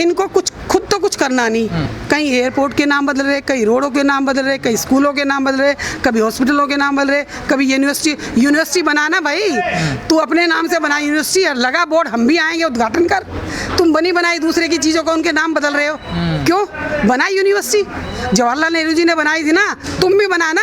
इनको कुछ खुद तो कुछ करना नहीं। कहीं एयरपोर्ट के नाम बदल रहे, कहीं रोडों के नाम बदल रहे, कहीं स्कूलों के नाम बदल रहे, कभी हॉस्पिटलों के नाम बदल रहे, कभी यूनिवर्सिटी बनाना भाई तू अपने नाम से बना यूनिवर्सिटी, लगा बोर्ड, हम भी आएंगे उद्घाटन कर। तुम बनी बनाई दूसरे की चीज़ों का उनके नाम बदल रहे हो, क्यों? बना यूनिवर्सिटी, जवाहरलाल नेहरू जी ने बनाई थी ना, तुम भी बनाना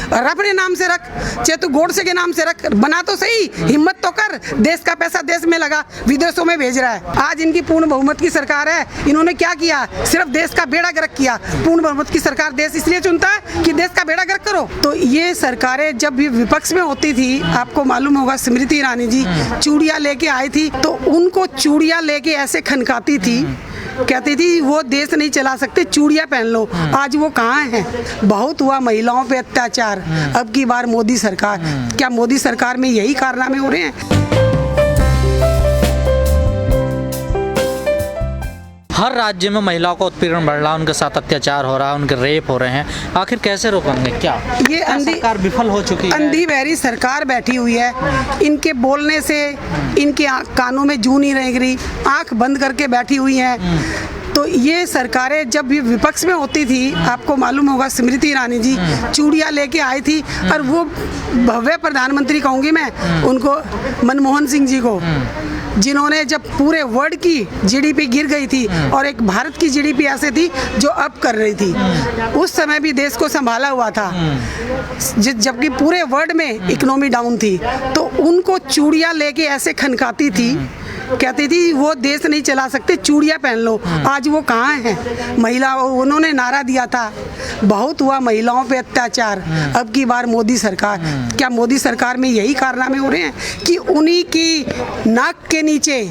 और अपने नाम से रख, चाहे तू गोडसे के नाम से रख, बना तो सही, हिम्मत तो कर। देश का पैसा देश में लगा, विदेशों में भेज रहा है। आज इनकी पूर्ण बहुमत की सरकार है, इन्होंने क्या किया? सिर्फ देश का बेड़ा गर्क किया। पूर्ण बहुमत की सरकार देश इसलिए चुनता है कि देश का बेड़ा गर्क करो। तो ये सरकारें जब भी विपक्ष में होती थी, आपको मालूम होगा स्मृति ईरानी जी चूड़ियाँ लेके आई थी, तो उनको चूड़ियाँ लेके ऐसे खनकाती थी, कहती थी वो देश नहीं चला सकते, चूड़ियाँ पहन लो। आज वो कहाँ हैं? बहुत हुआ महिलाओं पे अत्याचार, अब की बार मोदी सरकार। क्या मोदी सरकार में यही कारनामे हो रहे हैं? हर राज्य में महिलाओं का उत्पीड़न बढ़ रहा है, उनके साथ अत्याचार हो रहा है, उनके रेप हो रहे हैं। आखिर कैसे रोकेंगे? क्या ये सरकार विफल हो चुकी है? अंधी बहरी सरकार बैठी हुई है। इनके बोलने से इनके कानों में जूं नहीं रह रही, आंख बंद करके बैठी हुई हैं। तो ये सरकारें जब भी विपक्ष में होती थी, आपको मालूम होगा स्मृति ईरानी जी चूड़ियाँ लेके आई थी, और वो भव्य प्रधानमंत्री कहूँगी मैं उनको, मनमोहन सिंह जी को, जिन्होंने जब पूरे वर्ल्ड की जीडीपी गिर गई थी और एक भारत की जीडीपी ऐसे थी जो अप कर रही थी, उस समय भी देश को संभाला हुआ था, जबकि पूरे वर्ल्ड में इकोनॉमी डाउन थी, तो उनको चूड़ियाँ लेके ऐसे खनकाती थी, कहती थी वो देश नहीं चला सकते, चूड़ियाँ पहन लो। आज वो कहाँ हैं? महिला, उन्होंने नारा दिया था बहुत हुआ महिलाओं पे अत्याचार, अब की बार मोदी सरकार। क्या मोदी सरकार में यही कारनामे हो रहे हैं कि उन्हीं की नाक के नीचे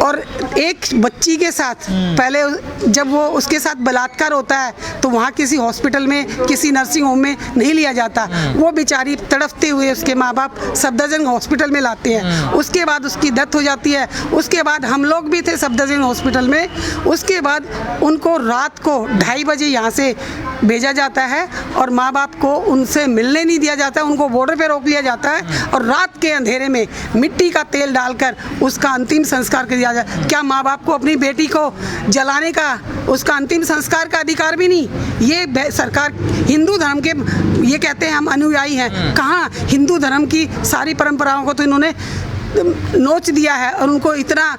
और एक बच्ची के साथ, पहले जब वो उसके साथ बलात्कार होता है तो वहाँ किसी हॉस्पिटल में, किसी नर्सिंग होम में नहीं लिया जाता, वो बेचारी तड़पते हुए उसके माँ बाप सफदरजंग हॉस्पिटल में लाते हैं, उसके बाद उसकी डेथ हो जाती है। उसके बाद हम लोग भी थे सफदरजंग हॉस्पिटल में, उसके बाद उनको रात को 2:30 बजे यहाँ से भेजा जाता है और माँ बाप को उनसे मिलने नहीं दिया जाता है, उनको बॉर्डर पे रोक लिया जाता है और रात के अंधेरे में मिट्टी का तेल डालकर उसका अंतिम संस्कार कर दिया जाए। क्या माँ बाप को अपनी बेटी को जलाने का, उसका अंतिम संस्कार का अधिकार भी नहीं? ये सरकार हिंदू धर्म के, ये कहते हैं हम अनुयायी हैं, कहाँ? हिंदू धर्म की सारी परंपराओं को तो इन्होंने नोच दिया है और उनको इतना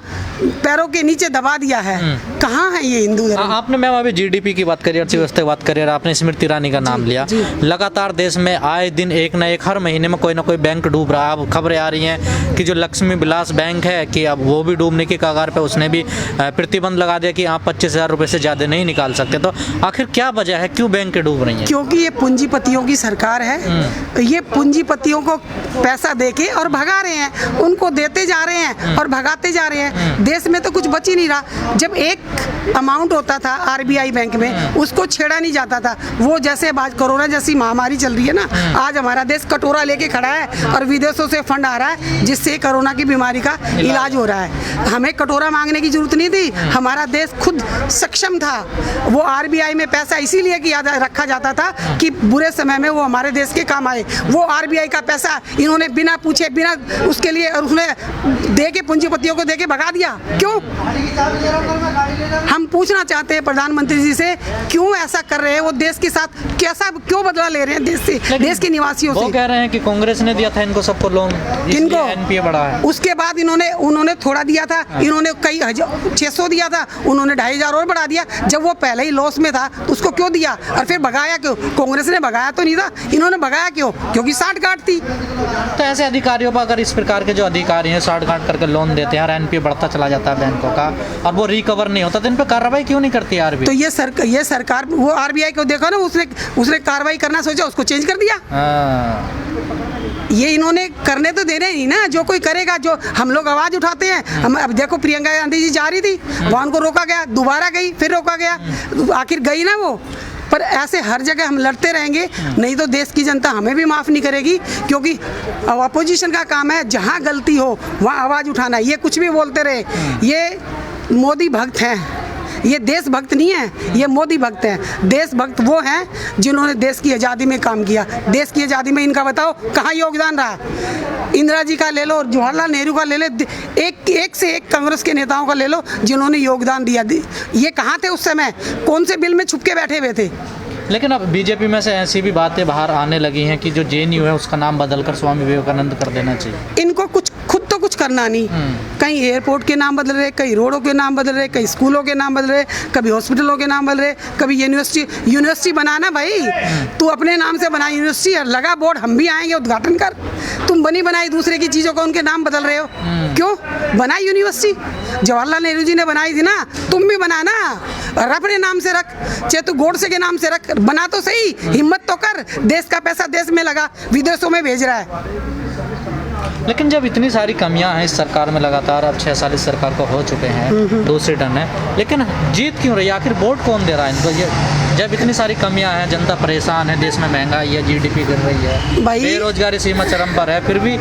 पैरों के नीचे दबा दिया है। कहाँ है ये हिंदू धर्म? आपने मैम अभी जीडीपी की बात करी, अर्थव्यवस्था की बात करी, और आपने स्मृति ईरानी का नाम लिया। लगातार देश में आए दिन एक न एक, हर महीने में कोई ना कोई बैंक डूब रहा है। अब खबरें आ रही हैं कि जो लक्ष्मी विलास बैंक है कि अब वो भी डूबने की कगार पे, उसने भी प्रतिबंध लगा दिया कि आप 25,000 रुपये से ज़्यादा नहीं निकाल सकते। तो आखिर क्या वजह है, क्यों बैंक डूब रही हैं? क्योंकि ये पूंजीपतियों की सरकार है। ये पूंजीपतियों को पैसा देके और भगा रहे हैं, उनको देते जा रहे हैं और भगाते जा रहे हैं। देश में तो कुछ बच ही नहीं रहा। जब एक अमाउंट होता था आरबीआई बैंक में, उसको छेड़ा नहीं जाता था। वो जैसे आज कोरोना जैसी महामारी चल रही है ना, आज हमारा देश कटोरा लेके खड़ा है और विदेशों से फंड आ रहा है जिससे कोरोना की बीमारी का इलाज हो रहा है। हमें कटोरा मांगने की जरूरत नहीं थी, हमारा देश खुद सक्षम था। वो आरबीआई में पैसा इसीलिए रखा जाता था कि बुरे समय में वो हमारे देश के काम आए। वो आरबीआई का पैसा इन्होंने बिना पूछे, बिना उसके लिए, और उसने दे के पूंजीपतियों को दे के भगा दिया। क्यों? हम पूछना चाहते हैं प्रधानमंत्री जी से, क्यों ऐसा कर रहे हैं? वो देश के साथ कैसा, क्यों बदला ले रहे हैं देश से, देश के निवासियों से? वो कह रहे हैं कि कांग्रेस ने दिया था इनको सबको लोन, किनको? एनपीए बढ़ा है। उसके बाद उन्होंने थोड़ा दिया था, इन्होंने कई 600 दिया था, उन्होंने 2,500 और बढ़ा दिया। जब वो पहले ही लॉस में था तो उसको क्यों दिया और फिर भगाया क्यों? कांग्रेस ने भगाया तो नहीं था, इन्होंने भगाया क्यों? क्योंकि साठ-गांठ थी। तो ऐसे अधिकारियों पर अगर इस प्रकार के जो अधिकारी हैं साठ-गांठ करके लोन देते हैं और एनपीए बढ़ता चला जाता है बैंकों का और वो रिकवर नहीं होता, तो इन पर कार्रवाई क्यों नहीं करती आरबीआई? तो ये सरकार, वो आरबीआई को देखो ना, उसने कार्रवाई करना सोचा, उसको चेंज कर दिया। ये इन्होंने करने तो दे रहे नहीं ना। जो कोई करेगा, जो हम लोग आवाज़ उठाते हैं, हम अब देखो प्रियंका गांधी जी जा रही थी, वहाँ उनको रोका गया, दोबारा गई, फिर रोका गया, आखिर गई ना वो। पर ऐसे हर जगह हम लड़ते रहेंगे, नहीं तो देश की जनता हमें भी माफ़ नहीं करेगी। क्योंकि अपोजिशन का काम है जहाँ गलती हो वहाँ आवाज़ उठाना। ये कुछ भी बोलते रहे, ये मोदी भक्त हैं, ये देशभक्त नहीं है, ये मोदी भक्त हैं। देशभक्त वो हैं जिन्होंने देश की आज़ादी में काम किया। देश की आज़ादी में इनका बताओ कहाँ योगदान रहा? इंदिरा जी का ले लो, जवाहरलाल नेहरू का ले लो, एक से एक कांग्रेस के नेताओं का ले लो जिन्होंने योगदान दिया। ये कहाँ थे उस समय? कौन से बिल में छुप के बैठे हुए थे? लेकिन अब बीजेपी में से ऐसी भी बातें बाहर आने लगी हैं कि जो जेएनयू है उसका नाम बदलकर स्वामी विवेकानंद कर देना चाहिए। इनको कुछ खुद तो कुछ करना नहीं। कहीं एयरपोर्ट के नाम बदल रहे, कहीं रोडों के नाम बदल रहे, कहीं स्कूलों के नाम बदल रहे, कभी हॉस्पिटलों के नाम बदल रहे, कभी यूनिवर्सिटी बनाना भाई, तू अपने नाम से बना यूनिवर्सिटी और लगा बोर्ड, हम भी आएंगे उद्घाटन कर। तुम बनी बनाई दूसरे की चीज़ों का उनके नाम बदल रहे हो, क्यों? बनाई यूनिवर्सिटी जवाहरलाल नेहरू जी ने बनाई थी ना, तुम भी बनाना और अपने नाम से रख, चाहे तू गोडसे के नाम से रख, बना तो सही, हिम्मत तो कर। देश का पैसा देश में लगा, विदेशों में भेज रहा है। लेकिन जब इतनी सारी कमियां हैं इस सरकार में, लगातार अब 6 साल इस सरकार को हो चुके हैं, दूसरी टर्न है, लेकिन जीत क्यों रही? आखिर वोट कौन दे रहा है इनको? ये जब इतनी सारी कमियां हैं, जनता परेशान है, देश में महंगाई है, जीडीपी गिर रही है, बेरोजगारी सीमा चरम पर है, फिर भी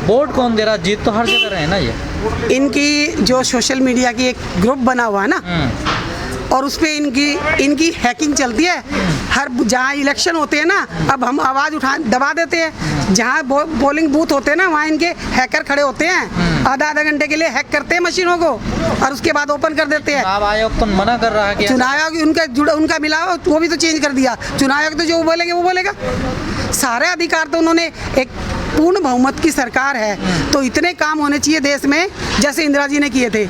वोट कौन दे रहा? जीत तो हर जगह रहे ना। ये इनकी जो सोशल मीडिया की एक ग्रुप बना हुआ है ना, और उस पर इनकी हैकिंग चलती है। हर जहाँ इलेक्शन होते हैं ना, अब हम आवाज़ दबा देते हैं। जहाँ पोलिंग बूथ होते हैं ना, वहाँ इनके हैकर खड़े होते हैं, आधा घंटे के लिए हैक करते हैं मशीनों को और उसके बाद ओपन कर देते हैं। चुनाव आयोग तो मना कर रहा है कि चुनाव आयोग उनका मिला हो, वो भी तो चेंज कर दिया। चुनाव आयोग तो जो बोलेंगे वो बोलेगा। सारे अधिकार तो उन्होंने, एक पूर्ण बहुमत की सरकार है तो इतने काम होने चाहिए देश में जैसे इंदिरा जी ने किए थे।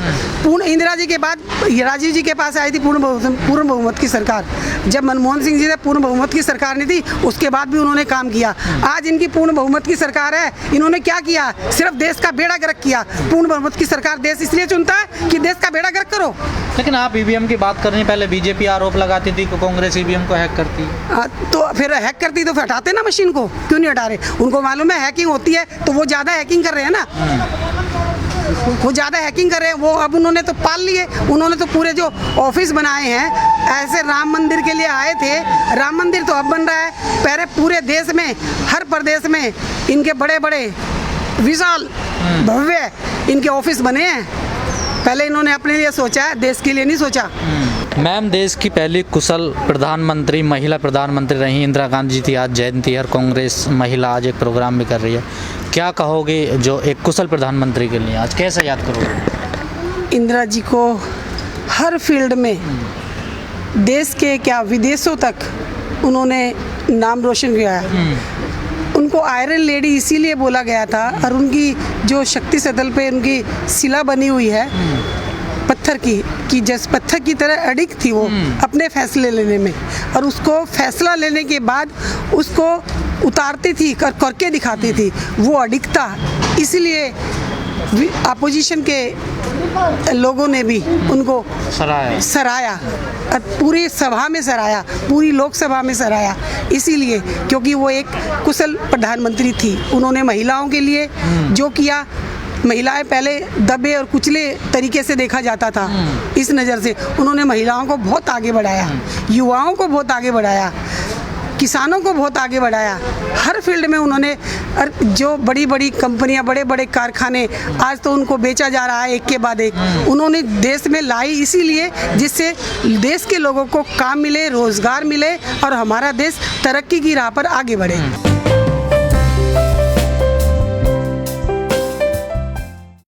इंदिरा जी के बाद राजीव जी के पास आई थी पूर्ण बहुमत की सरकार। जब मनमोहन सिंह जी ने पूर्ण बहुमत की सरकार नहीं थी, उसके बाद भी उन्होंने काम किया। आज इनकी पूर्ण बहुमत की सरकार है, इन्होंने क्या किया? सिर्फ देश का बेड़ा गर्क किया। पूर्ण बहुमत की सरकार देश इसलिए चुनता है कि देश का बेड़ा गर्क करो। लेकिन आप ईवीएम की बात करने पहले बीजेपी आरोप लगाती थी कि कांग्रेस ईवीएम को हैक करती है। तो फिर हैक करती तो हटाते ना मशीन को, क्यों नहीं हटा रहे? उनको मालूम है हैकिंग होती है तो वो ज़्यादा हैकिंग कर रहे हैं ना, वो ज़्यादा हैकिंग कर रहे हैं। वो अब उन्होंने तो पाल लिए, उन्होंने तो पूरे जो ऑफिस बनाए हैं, ऐसे राम मंदिर के लिए आए थे, राम मंदिर तो अब बन रहा है। पहले पूरे देश में, हर प्रदेश में इनके बड़े बड़े विशाल भव्य इनके ऑफिस बने हैं। पहले इन्होंने अपने लिए सोचा है, देश के लिए नहीं सोचा। मैम, देश की पहली कुशल प्रधानमंत्री, महिला प्रधानमंत्री रही इंदिरा गांधी जी थी। आज जयंती है, कांग्रेस महिला आज एक प्रोग्राम भी कर रही है। क्या कहोगे जो एक कुशल प्रधानमंत्री के लिए आज कैसे याद करोगे? इंदिरा जी को हर फील्ड में देश के क्या विदेशों तक उन्होंने नाम रोशन किया है। उनको आयरन लेडी इसीलिए बोला गया था, और उनकी जो शक्ति स्थल पे उनकी शिला बनी हुई है पत्थर की, कि जैसे पत्थर की तरह अडिग थी वो अपने फैसले लेने में, और उसको फैसला लेने के बाद उसको उतारती थी, करके दिखाती थी। वो अडिगता, इसलिए अपोजिशन के लोगों ने भी उनको सराया, पूरी सभा में सराया, पूरी लोकसभा में सराया, इसीलिए क्योंकि वो एक कुशल प्रधानमंत्री थी। उन्होंने महिलाओं के लिए जो किया, महिलाएं पहले दबे और कुचले तरीके से देखा जाता था, इस नज़र से उन्होंने महिलाओं को बहुत आगे बढ़ाया, युवाओं को बहुत आगे बढ़ाया, किसानों को बहुत आगे बढ़ाया। हर फील्ड में उन्होंने, जो बड़ी बड़ी कंपनियां, बड़े बड़े कारखाने, आज तो उनको बेचा जा रहा है एक के बाद एक, उन्होंने देश में लाई, इसीलिए जिससे देश के लोगों को काम मिले, रोजगार मिले और हमारा देश तरक्की की राह पर आगे बढ़े।